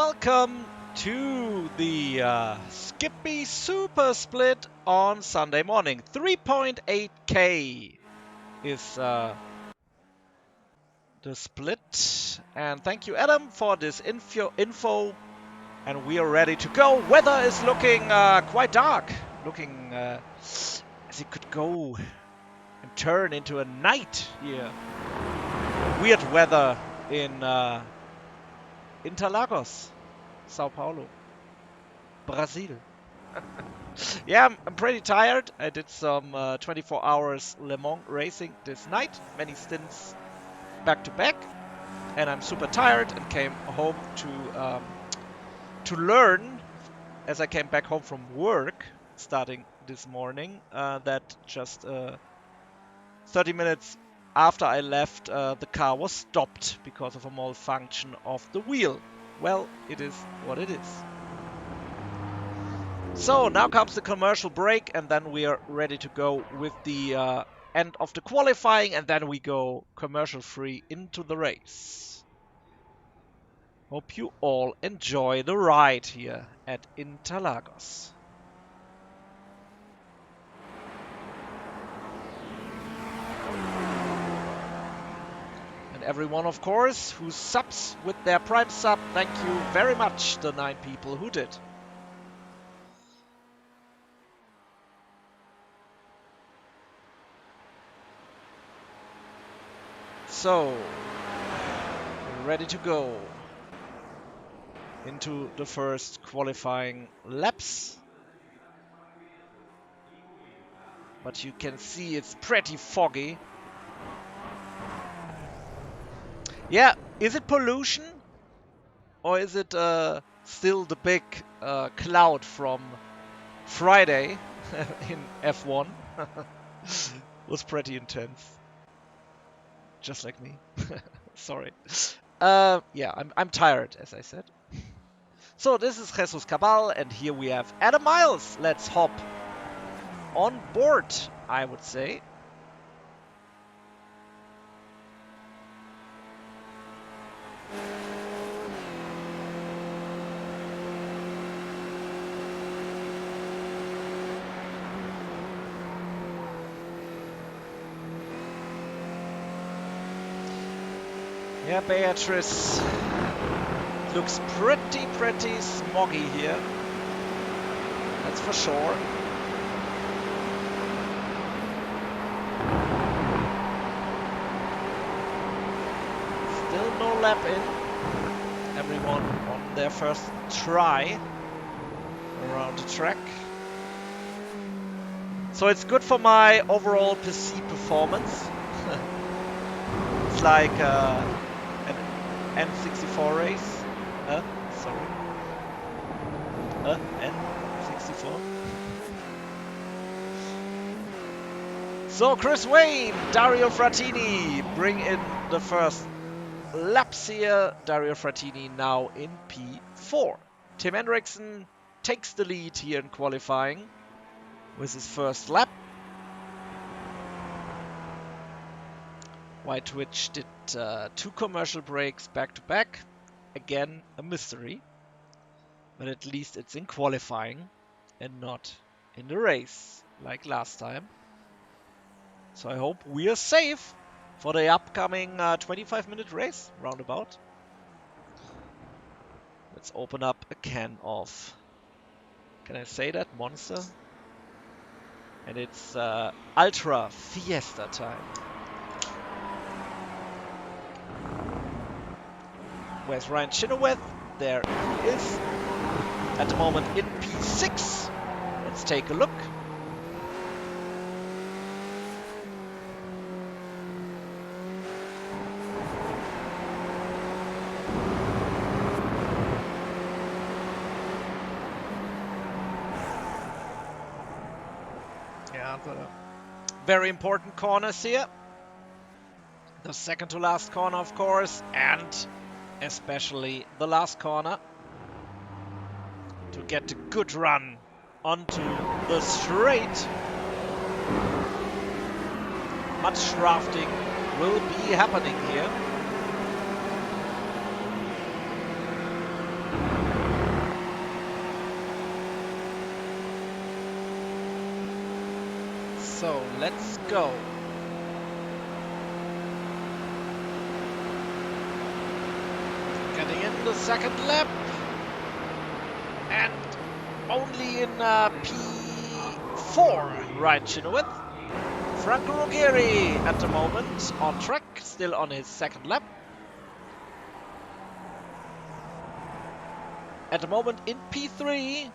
welcome to the Skippy Supersplit on Sunday morning. 3.8k is the split. And thank you, Adam, for this info. And we are ready to go. Weather is looking quite dark. Looking as it could go and turn into a night here. Weird weather in Interlagos, Sao Paulo, Brazil. Yeah, I'm pretty tired. I did some 24 hours Le Mans racing this night, many stints back to back, and I'm super tired and came home to learn as I came back home from work starting this morning that just 30 minutes after I left, the car was stopped because of a malfunction of the wheel. Well, it is what it is. So now comes the commercial break, and then we are ready to go with the end of the qualifying, and then we go commercial free into the race. Hope you all enjoy the ride here at Interlagos. And everyone, of course, who subs with their Prime sub, thank you very much, the 9 people who did. So, we're ready to go into the first qualifying laps. But you can see it's pretty foggy. Yeah, is it pollution? Or is it still the big cloud from Friday in F1? Was pretty intense. Just like me. Sorry. Yeah, I'm tired, as I said. So this is Jesus Cabal, and here we have Adam Miles. Let's hop on board, I would say. Yeah, Beatrice looks pretty smoggy here. That's for sure. Still no lap in. Everyone on their first try around the track. So it's good for my overall PC performance. It's like an N64 race. Sorry. N64. So Chris Wayne, Dario Frattini bring in the first laps here. Dario Frattini now in P4. Tim Henriksen takes the lead here in qualifying with his first lap. White Twitch did 2 commercial breaks back to back. Again, a mystery. But at least it's in qualifying and not in the race like last time. So I hope we are safe for the upcoming 25-minute race roundabout. Let's open up a can of, can I say that, Monster? And it's Ultra Fiesta time. Where's Ryan Chenoweth? There he is. At the moment in P6. Let's take a look. Yeah, the very important corners here. The second to last corner, of course, and especially the last corner to get a good run onto the straight. Much drafting will be happening here. So let's go. Getting in the second lap. And only in P4, Ryan Chenoweth. Franco Ruggeri at the moment on track, still on his second lap. At the moment in P3,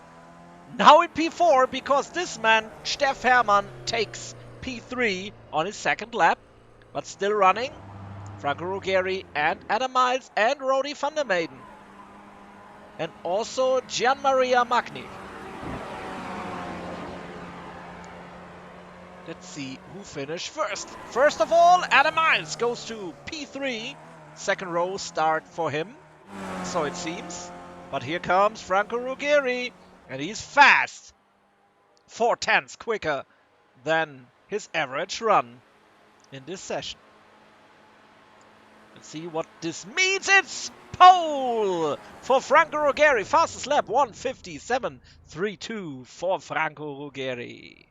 now in P4 because this man, Steff Hermann, takes P3 on his second lap, but still running. Franco Ruggeri and Adam Miles and Rodi van der Meijden. And also Gian Maria Magni. Let's see who finished first. First of all, Adam Miles goes to P3. Second row start for him, so it seems. But here comes Franco Ruggeri, and he's fast. 4/10 quicker than his average run in this session. Let's see what this means. It's pole for Franco Ruggeri. Fastest lap, 1:57.32 for Franco Ruggeri.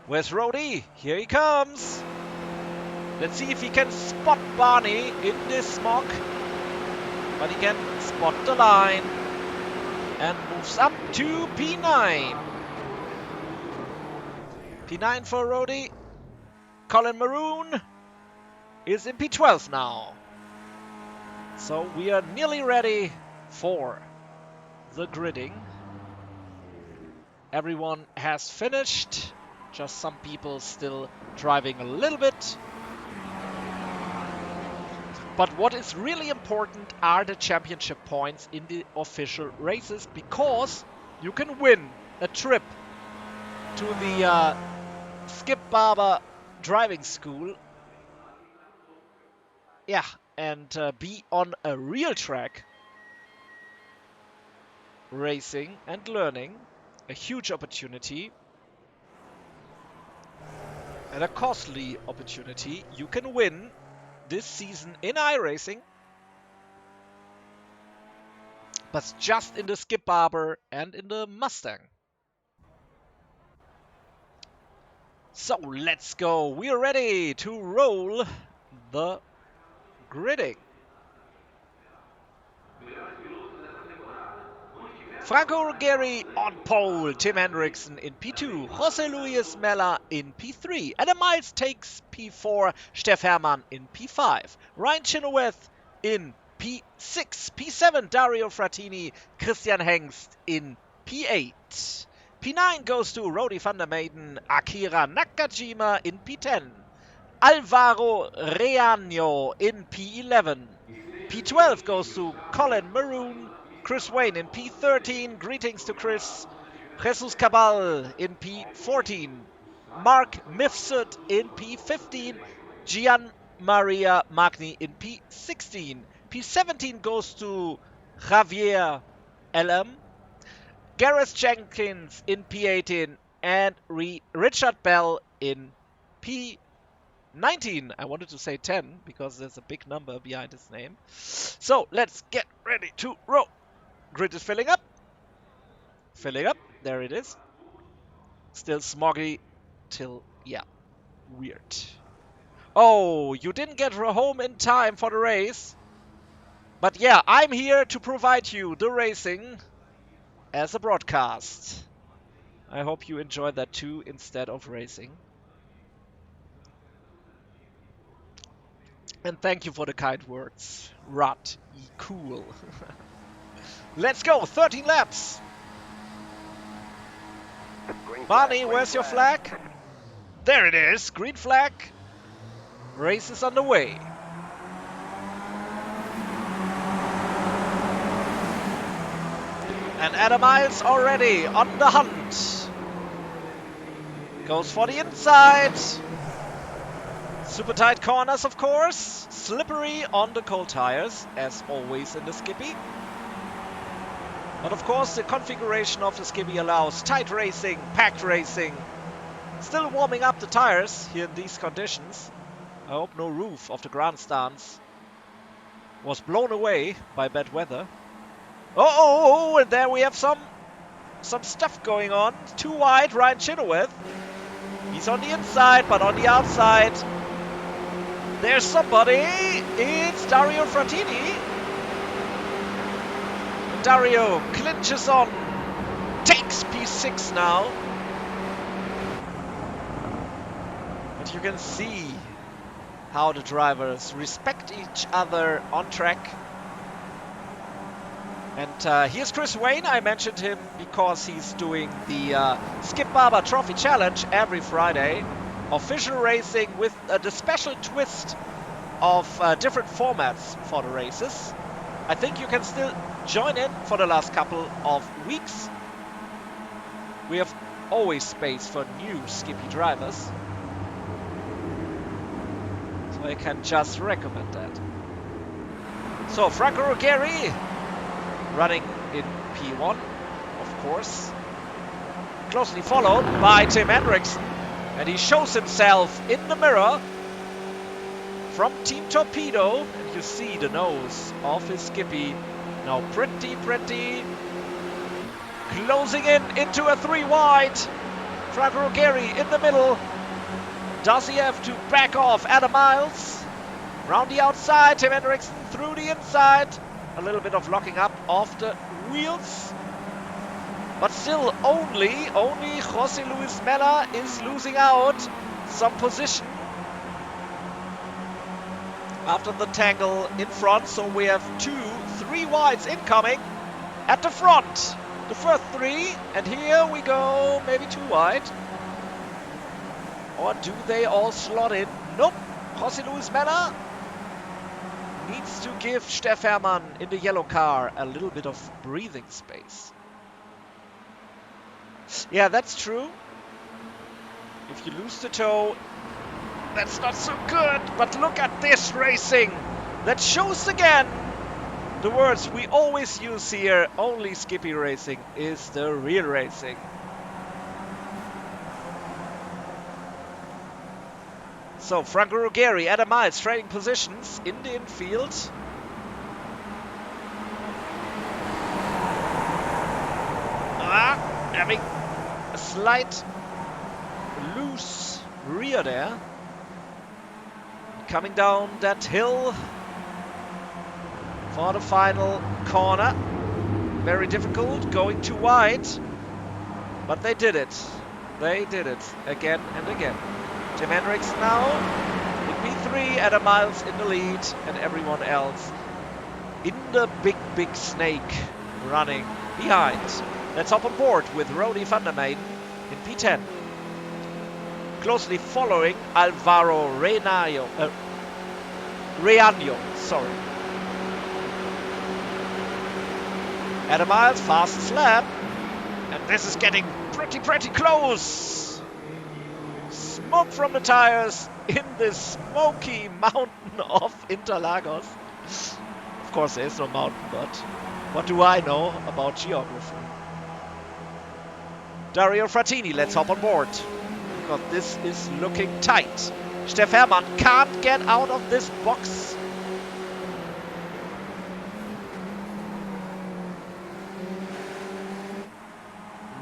Where's Rodi? Here he comes. Let's see if he can spot Barney in this smog. But he can spot the line and moves up to P9. P9 for Rodi. Colin Maroon is in P12 now. So we are nearly ready for the gridding. Everyone has finished. Just some people still driving a little bit. But what is really important are the championship points in the official races, because you can win a trip to the Skip Barber driving school. Yeah, and be on a real track racing and learning. A huge opportunity. And a costly opportunity. You can win this season in iRacing, but just in the Skip Barber and in the Mustang. So let's go. We're ready to roll the gridding. Franco Ruggeri on pole, Tim Henriksen in P2, José Luis Mella in P3, Adam Miles takes P4, Steff Hermann in P5, Ryan Chenoweth in P6, P7 Dario Frattini, Christian Hengst in P8. P9 goes to Rodi van der Meijden, Akira Nakajima in P10, Alvaro Reaño in P11. P12 goes to Colin Maroon, Chris Wayne in P13, greetings to Chris. Jesus Cabal in P14, Mark Mifsud in P15, Gian Maria Magni in P16. P17 goes to Javier LM, Gareth Jenkins in P18, and Richard Bell in P19. I wanted to say 10 because there's a big number behind his name. So let's get ready to roll. Grid is filling up. Filling up. There it is. Still smoggy till, yeah, weird. Oh, you didn't get home in time for the race. But yeah, I'm here to provide you the racing as a broadcast. I hope you enjoyed that too instead of racing. And thank you for the kind words. Rut, cool. Let's go, 13 laps. Barney, where's your flag? There it is, green flag. Race is underway. And Adam Miles already on the hunt. Goes for the inside. Super tight corners, of course. Slippery on the cold tires, as always in the Skippy. But of course, the configuration of the Skippy allows tight racing, packed racing. Still warming up the tires here in these conditions. I hope no roof of the grandstands was blown away by bad weather. Oh, and there we have some stuff going on. Too wide, Ryan Chenoweth. He's on the inside, but on the outside, there's somebody. It's Dario Frattini. Dario clinches on, takes P6 now. But you can see how the drivers respect each other on track. And here's Chris Wayne. I mentioned him because he's doing the Skip Barber Trophy Challenge every Friday. Official racing with the special twist of different formats for the races. I think you can still join in for the last couple of weeks. We have always space for new Skippy drivers. So I can just recommend that. So Franco Ruggeri running in P1, of course. Closely followed by Tim Henriksen. And he shows himself in the mirror from Team Torpedo. And you see the nose of his Skippy. Now pretty closing in into a 3 wide. Franco Ruggeri in the middle. Does he have to back off Adam Miles? Round the outside, Tim Henriksen through the inside. A little bit of locking up of the wheels. But still only Jose Luis Mella is losing out some position after the tangle in front. So we have 3 wides incoming at the front. The first 3, and here we go, maybe 2 wide. Or do they all slot in? Nope. Jose Luis Mella needs to give Steff Hermann in the yellow car a little bit of breathing space. Yeah, that's true. If you lose the toe, that's not so good. But look at this racing. That shows again the words we always use here. Only Skippy racing is the real racing. So Franco Ruggeri, Adam Miles trading positions in the infield. Having a slight loose rear there. Coming down that hill for the final corner. Very difficult, going too wide. But they did it. They did it again and again. Tim Henriksen now in P3, Adam Miles in the lead, and everyone else in the big snake running behind. Let's hop on board with Rody van der Meijden in P10. Closely following Alvaro Reaño, sorry. Adam Miles, fastest lap, and this is getting pretty close. Smoke from the tires in this smoky mountain of Interlagos. Of course there is no mountain, but what do I know about geography? Dario Frattini, let's hop on board, because this is looking tight. Steff Hermann can't get out of this box.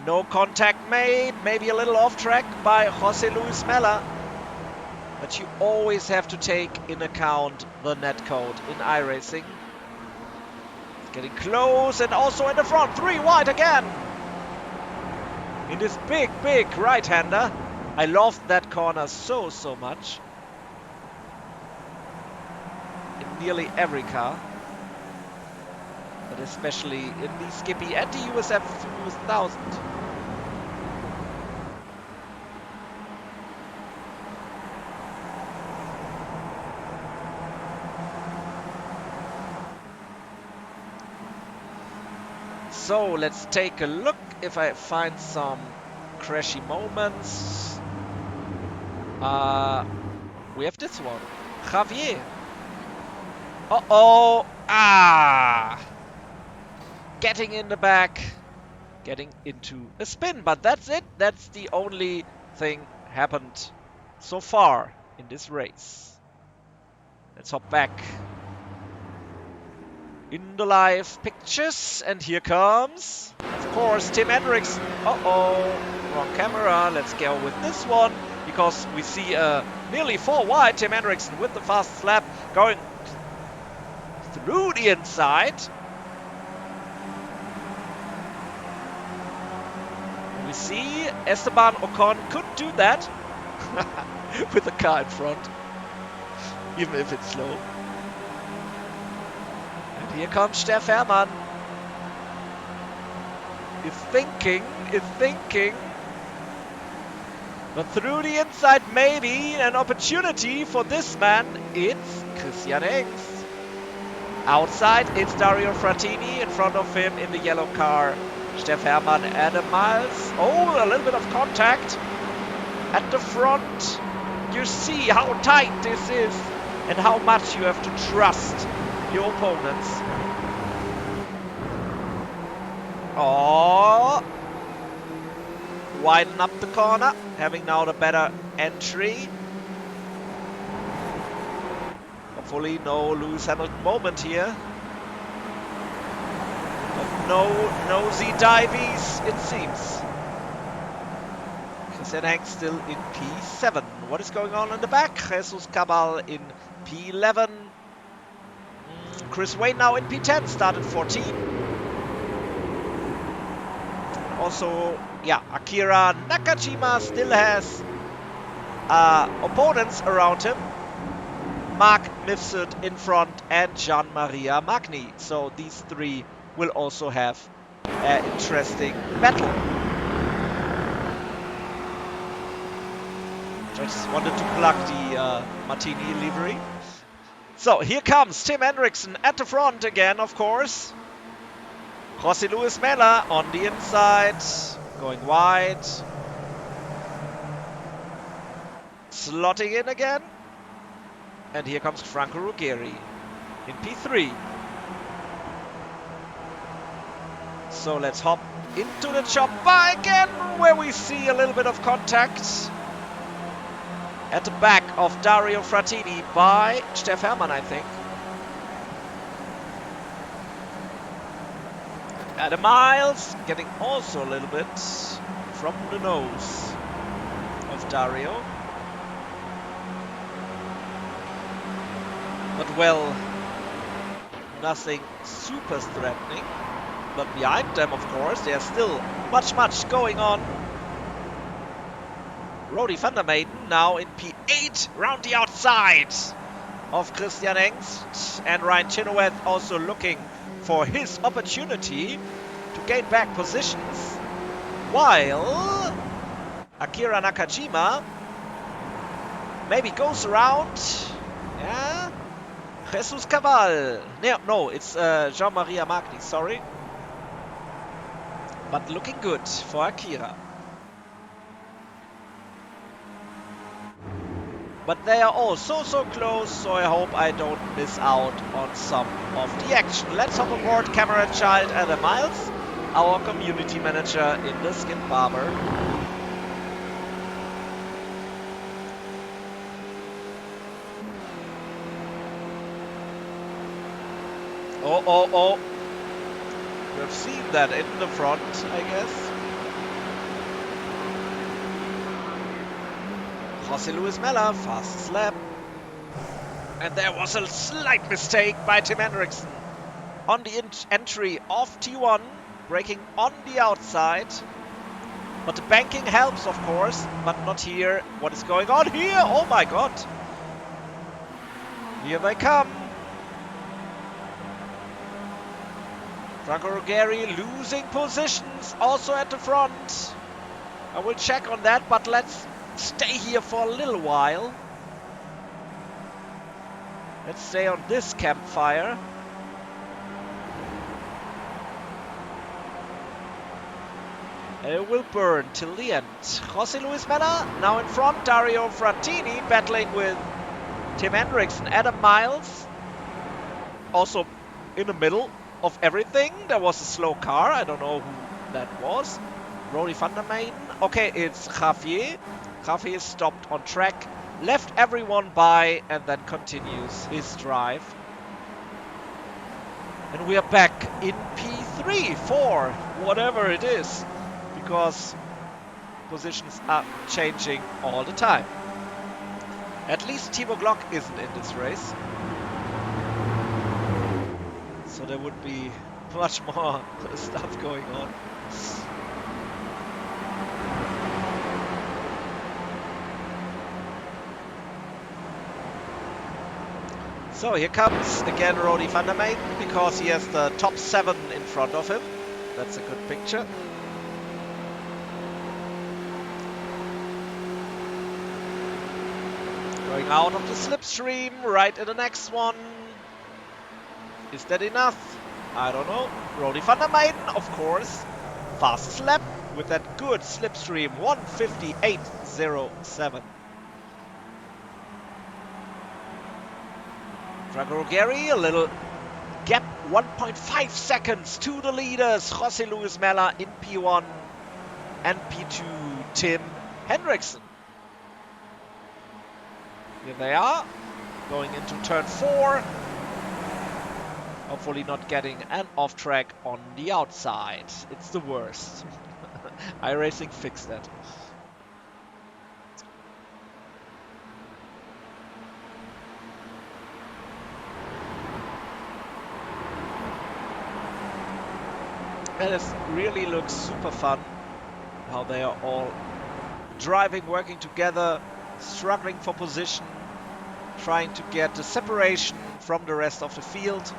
No contact made, maybe a little off track by Jose Luis Mella. But you always have to take in account the net code in iRacing. It's getting close, and also in the front, 3 wide again. In this big right-hander. I loved that corner so much. In nearly every car. But especially in the Skippy and the USF 3000. So let's take a look if I find some crashy moments. We have this one. Javier. Uh-oh. Getting in the back. Getting into a spin. But that's it. That's the only thing happened so far in this race. Let's hop back in the live pictures, and here comes, of course, Tim Henriksen. Uh-oh, wrong camera. Let's go with this one. because we see nearly 4 wide Tim Henriksen with the fastest lap going through the inside. We see Esteban Ocon couldn't do that with the car in front, even if it's slow. And here comes Steff Hermann. Is thinking. But through the inside, maybe an opportunity for this man. It's Christian Engst. Outside, it's Dario Frattini. In front of him in the yellow car, Steff Hermann, Adam Miles. Oh, a little bit of contact at the front. You see how tight this is and how much you have to trust your opponents. Oh, widen up the corner, having now the better entry. Hopefully no Lewis Hamilton moment here. But no nosy divies, it seems. Christian Engst still in P7. What is going on in the back? Jesus Cabal in P11. Chris Wayne now in P10, started 14. Also, yeah, Akira Nakajima still has opponents around him. Mark Mifsud in front and Gian Maria Magni. So these three will also have an interesting battle. Just wanted to plug the Martini livery. So here comes Tim Henriksen at the front again, of course. José Luis Mela on the inside, going wide. Slotting in again. And here comes Franco Ruggeri in P3. So let's hop into the chopper again, where we see a little bit of contact at the back of Dario Frattini by Steff Hermann, I think. Adam Miles getting also a little bit from the nose of Dario. But well, nothing super threatening. But behind them, of course, there's still much going on. Rody van der Meyden now in P8, round the outside of Christian Engst. And Ryan Chenoweth also looking for his opportunity to gain back positions. While Akira Nakajima maybe goes around. Yeah. Jesus Cabal. No, it's Gian Maria Magni, sorry. But looking good for Akira. But they are all so close, so I hope I don't miss out on some of the action. Let's hop aboard camera child Adam Miles, our community manager in the Skip Barber. Oh. We've seen that in the front, I guess. José Luis Mela, fastest lap. And there was a slight mistake by Tim Henriksen on the entry of T1, braking on the outside. But the banking helps, of course, but not here. What is going on here? Oh my god. Here they come. Franco Ruggeri losing positions also at the front. I will check on that, but let's stay here for a little while. Let's stay on this campfire. And it will burn till the end. José Luis Mela now in front. Dario Frattini battling with Tim Henriksen. Adam Miles also in the middle of everything. There was a slow car. I don't know who that was. Rody van der Meyden. Okay, it's Javier. Javier stopped on track, left everyone by, and then continues his drive. And we are back in P3, 4, whatever it is. Because positions are changing all the time. At least Timo Glock isn't in this race. So there would be much more stuff going on. So here comes again Rody van der Meijden because he has the top 7 in front of him. That's a good picture. Going out of the slipstream, right in the next one. Is that enough? I don't know. Rody van der Meijden, of course. Fastest lap with that good slipstream, 1:58.07. Franco Ruggeri, a little gap, 1.5 seconds to the leaders. José Luis Mella in P1 and P2, Tim Hendrickson. Here they are, going into turn 4. Hopefully not getting an off track on the outside. It's the worst. iRacing fixed that. And it really looks super fun how they are all driving, working together, struggling for position, trying to get the separation from the rest of the field.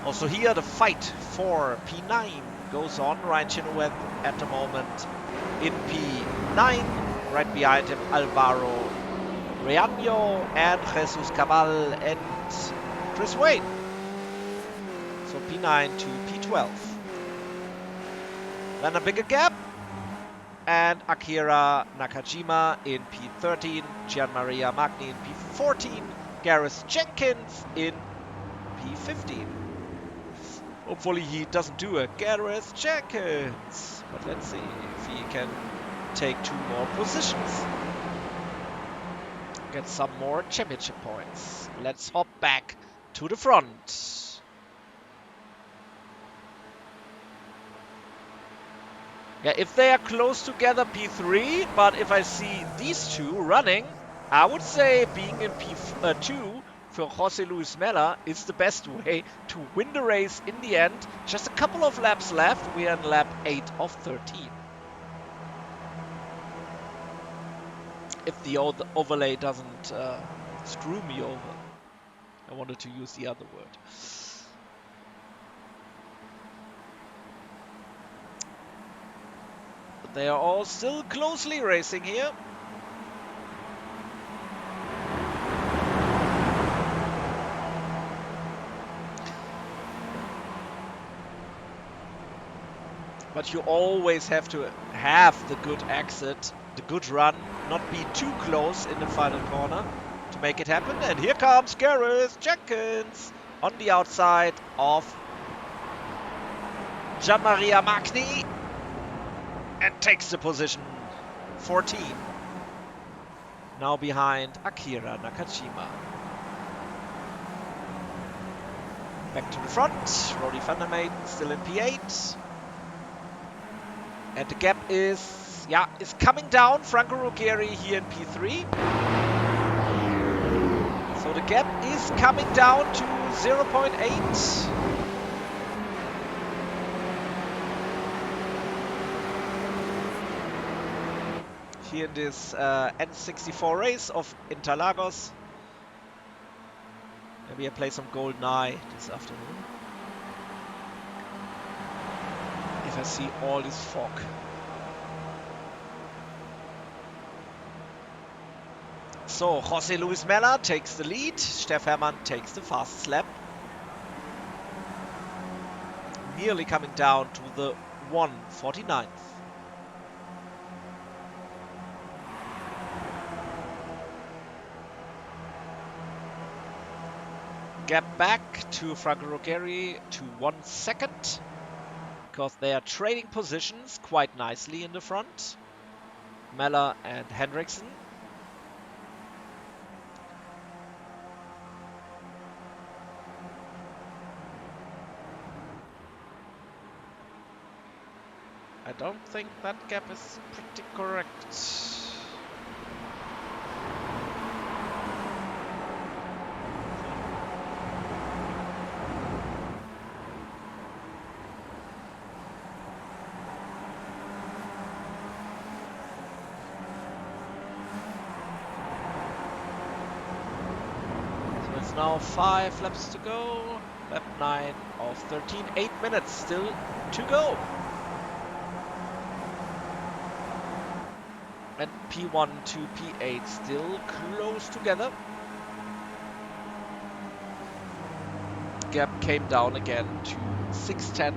Also here the fight for P9 goes on. Ryan Chenoweth at the moment in P9. Right behind him Alvaro Reaño and Jesus Cabal and Chris Wayne. So P9 to P12. Then a bigger gap. And Akira Nakajima in P13. Gianmaria Magni in P14. Gareth Jenkins in P15. Hopefully he doesn't do a Gareth Jenkins. But let's see if he can take 2 more positions. Get some more championship points. Let's hop back to the front. Yeah, if they are close together, P3, but if I see these two running, I would say being in P2 for José Luis Mella is the best way to win the race in the end. Just a couple of laps left. We are in lap 8 of 13. If the overlay doesn't screw me over. I wanted to use the other word. They are all still closely racing here. But you always have to have the good exit, the good run, not be too close in the final corner to make it happen. And here comes Gareth Jenkins on the outside of Gianmaria Magni. And takes the position 14. Now behind Akira Nakajima. Back to the front. Rody van der Meijden still in P8. And the gap is coming down. Franco Ruggeri here in P3. So the gap is coming down to 0.8. Here in this N64 race of Interlagos. Maybe I play some GoldenEye this afternoon. If I see all this fog. So José Luis Mella takes the lead. Steff Hermann takes the fastest lap. Nearly coming down to the 1:49. Gap back to Franco Ruggeri to 1 second because they are trading positions quite nicely in the front. Mella and Hendrickson. I don't think that gap is pretty correct. So it's now 5 laps to go. Lap 9 of 13. 8 minutes still to go. And P1 to P8 still close together. Gap came down again to 6/10.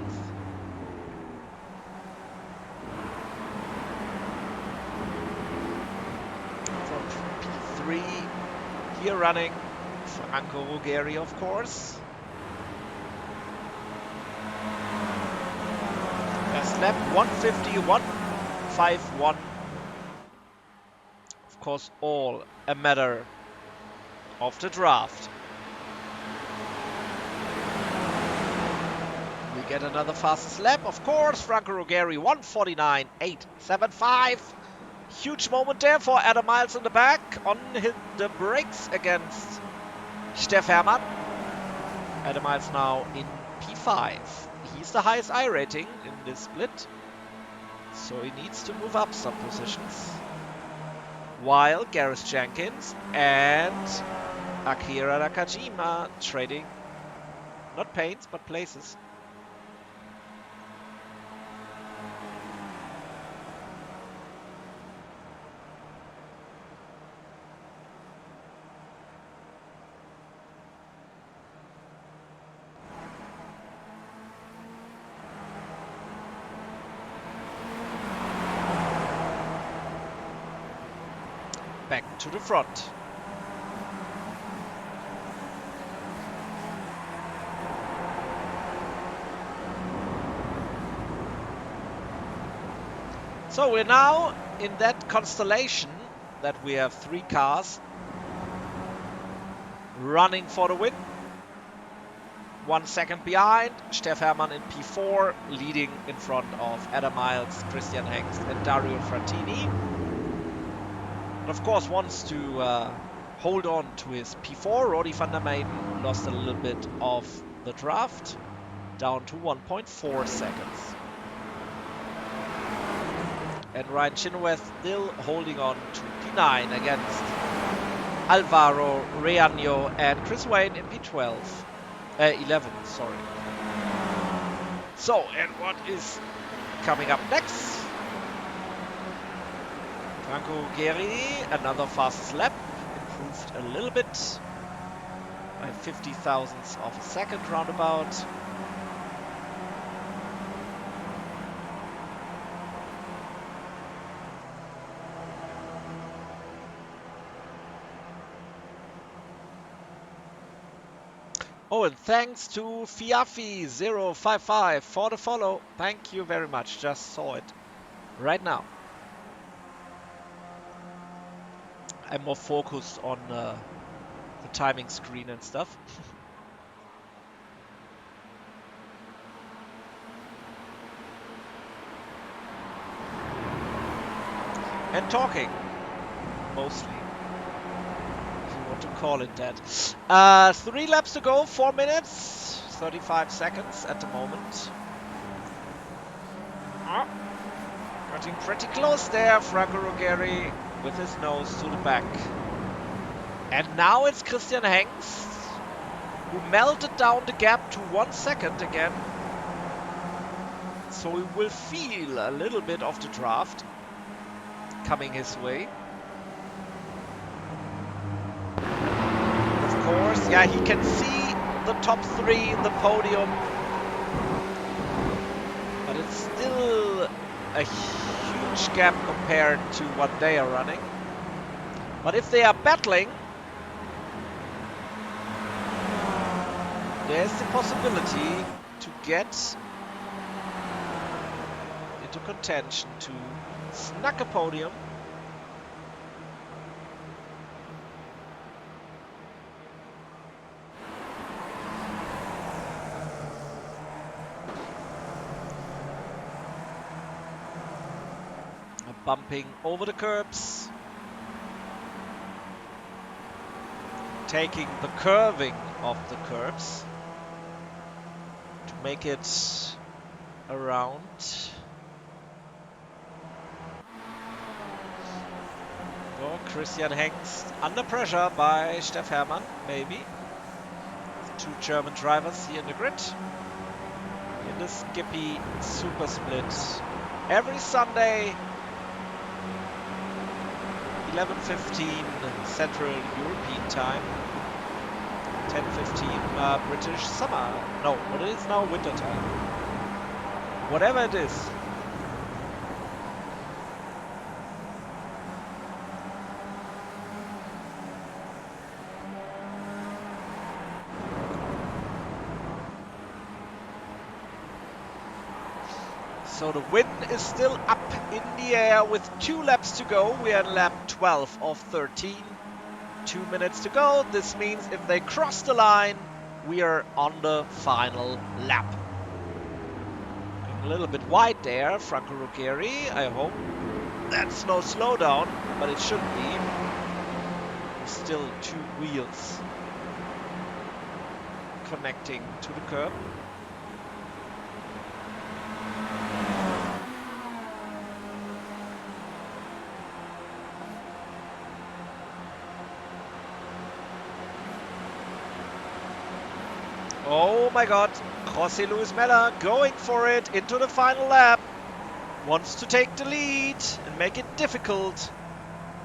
From P3 here running Franco Ruggeri, of course. Best lap 150.151. Of course, all a matter of the draft. We get another fastest lap, of course. Franco Ruggeri 149.875. Huge moment there for Adam Miles in the back on the brakes against Steff Hermann. Adam Miles now in P5. He's the highest iRating in this split, so he needs to move up some positions. While Gareth Jenkins and Akira Nakajima trading not paints but places. Back to the front. So we're now in that constellation that we have 3 cars running for the win. 1 second behind, Steff Hermann in P4, leading in front of Adam Miles, Christian Hengst and Dario Frattini. Of course, wants to hold on to his P4. Roddy van der Meyden lost a little bit of the draft, down to 1.4 seconds. And Ryan Chenoweth still holding on to P9 against Alvaro Reaño and Chris Wayne in P12. 11, sorry. So, and what is coming up next? Franco Ruggeri, another fastest lap, improved a little bit by 50 thousandths of a second roundabout. Oh, and thanks to Fiafi055 for the follow. Thank you very much. Just saw it right now. I'm more focused on the timing screen and stuff. And talking, mostly, if you want to call it that. 3 laps to go, 4 minutes, 35 seconds at the moment. Getting pretty close there, Franco Ruggeri with his nose to the back. And now it's Christian Hengst, who melted down the gap to 1 second again. So he will feel a little bit of the draft coming his way. Of course, yeah, he can see the top 3 in the podium. But it's still a huge gap compared to what they are running. But if they are battling, there's the possibility to get into contention to snag a podium. bumping over the curbs. Taking the curving of the curbs to make it around. So Christian Hengst under pressure by Steff Hermann, maybe. Two German drivers here in the grid. In the Skippy Supersplit. Every Sunday, 11:15 Central European Time. 10:15 British summer. No, what it is now winter time. Whatever it is. So the win is still up in the air with 2 laps to go. We are in lap 12 of 13. 2 minutes to go. This means if they cross the line, we are on the final lap. A little bit wide there, Franco Ruggeri. I hope that's no slowdown, but it shouldn't be. Still 2 wheels connecting to the curb. Oh my god, José Luis Mella going for it into the final lap. Wants to take the lead and make it difficult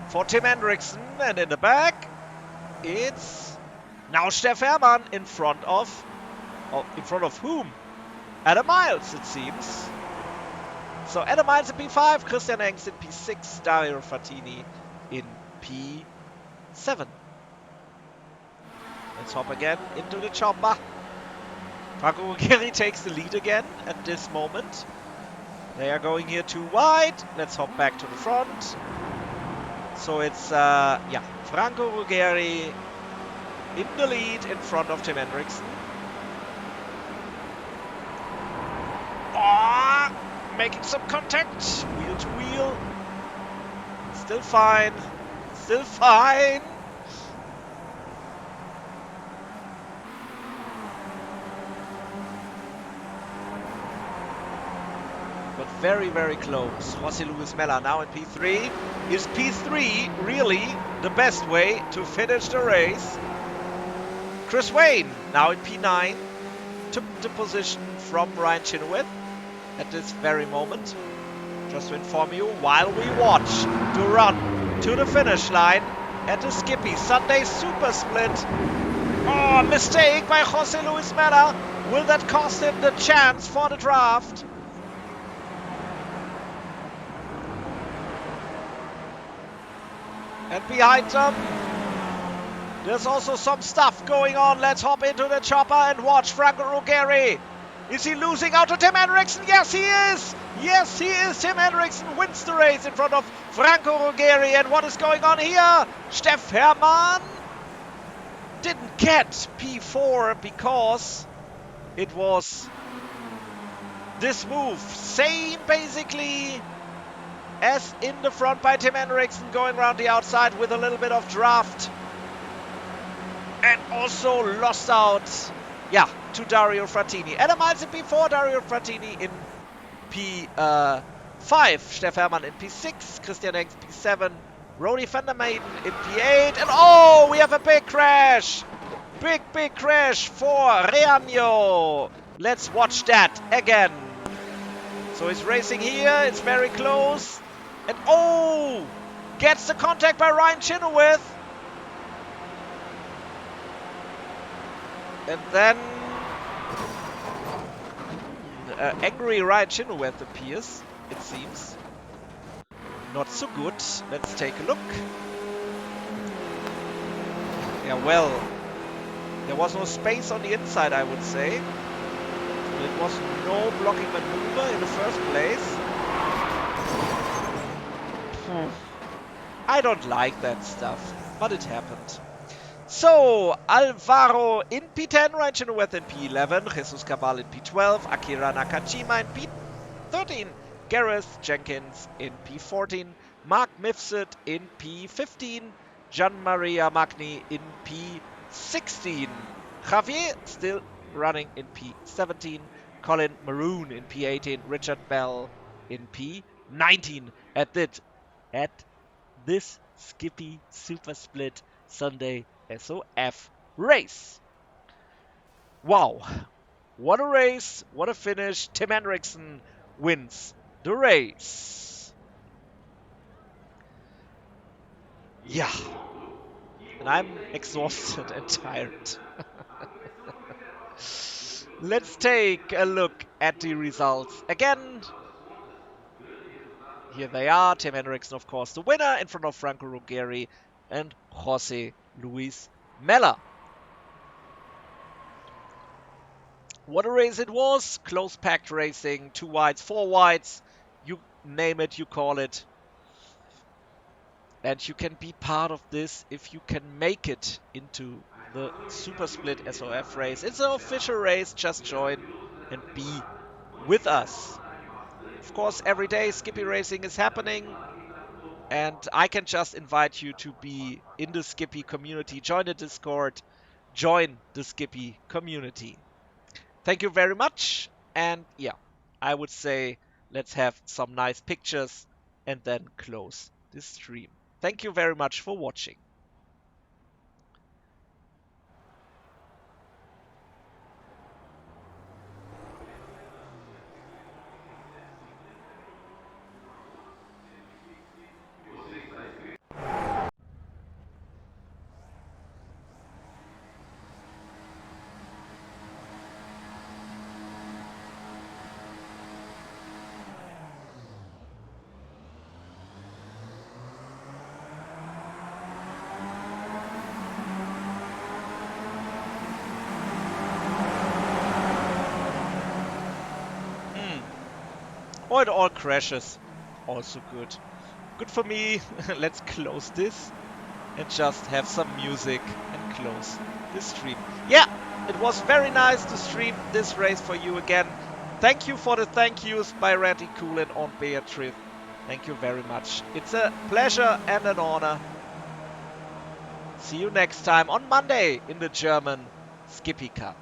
for Tim Henriksen. And in the back, it's now Steff Hermann in front of whom? Adam Miles, it seems. So Adam Miles in P5, Christian Hengst in P6, Dario Frattini in P7. Let's hop again into the chopper. Franco Ruggeri takes the lead again at this moment. They are going here too wide. Let's hop back to the front. So it's, Franco Ruggeri in the lead in front of Tim Henriksen. Oh, making some contact. Wheel to wheel. Still fine. Still fine. But very, very close. José Luis Mella now in P3. Is P3 really the best way to finish the race? Chris Wayne now in P9 took the position from Ryan Chenoweth at this very moment. Just to inform you, while we watch the run to the finish line at the Skippy Sunday Supersplit. Oh, mistake by José Luis Mella. Will that cost him the chance for the draft? And behind them, there's also some stuff going on. Let's hop into the chopper and watch Franco Ruggeri. Is he losing out to Tim Henriksen? Yes, he is. Yes, he is. Tim Henriksen wins the race in front of Franco Ruggeri. And what is going on here? Steff Hermann didn't get P4 because it was this move. Same basically as in the front by Tim Henriksen, going around the outside with a little bit of draft. And also lost out, to Dario Frattini. Adam Miles in P4, Dario Frattini in P5, Steff Hermann in P6, Christian Hengst P7, Rody van der Meijden in P8, and oh, we have a big crash! Big crash for Reaño. Let's watch that again. So he's racing here, it's very close. And oh! Gets the contact by Ryan Chenoweth. And then angry Ryan Chenoweth appears, it seems. Not so good. Let's take a look. Yeah, well, there was no space on the inside, I would say. There was no blocking maneuver in the first place. I don't like that stuff, but it happened. So, Alvaro in P10, Ryan Chenoweth in P11, Jesus Cabal in P12, Akira Nakajima in P13, Gareth Jenkins in P14, Mark Mifsud in P15, Gian Maria Magni in P16, Javier still running in P17, Colin Maroon in P18, Richard Bell in P19 at this Skippy Supersplit Sunday SOF race. Wow, what a race, what a finish. Tim Henriksen wins the race. Yeah, and I'm exhausted and tired. Let's take a look at the results again. Here they are. Tim Henriksen, of course, the winner in front of Franco Ruggeri and Jose Luis Mella. What a race it was. Close packed racing. 2 wides, 4 wides. You name it, you call it. And you can be part of this if you can make it into the Supersplit SOF race. It's an official race. Just join and be with us. Of course, every day Skippy racing is happening. And I can just invite you to be in the Skippy community. Join the Discord. Join the Skippy community. Thank you very much. And yeah, I would say let's have some nice pictures and then close this stream. Thank you very much for watching. Oh, it all crashes. Also good. Good for me. Let's close this and just have some music and close this stream. Yeah, it was very nice to stream this race for you again. Thank you for the thank yous by Ratty Cool and on Beatrice. Thank you very much. It's a pleasure and an honor. See you next time on Monday in the German Skippy Cup.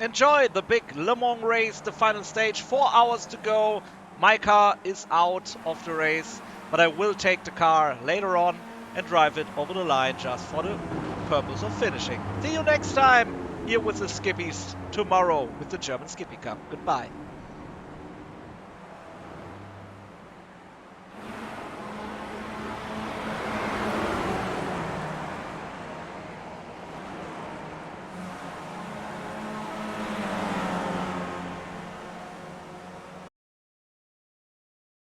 enjoy the big Le Mans race, the final stage. 4 hours to go. My car is out of the race, but I will take the car later on and drive it over the line just for the purpose of finishing. See you next time here with the Skippies tomorrow with the German Skippy Cup. Goodbye.